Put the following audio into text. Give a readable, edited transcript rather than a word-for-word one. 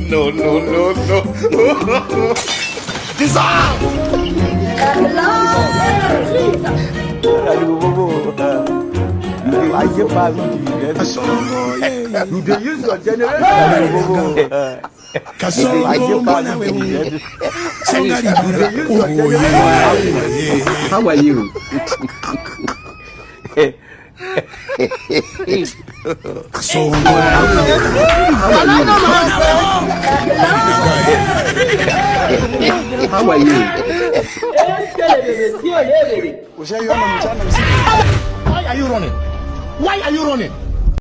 No, no, no, no. Dissolve! You dey use your generation. How are you? How are you? Why are you running? Why are you running?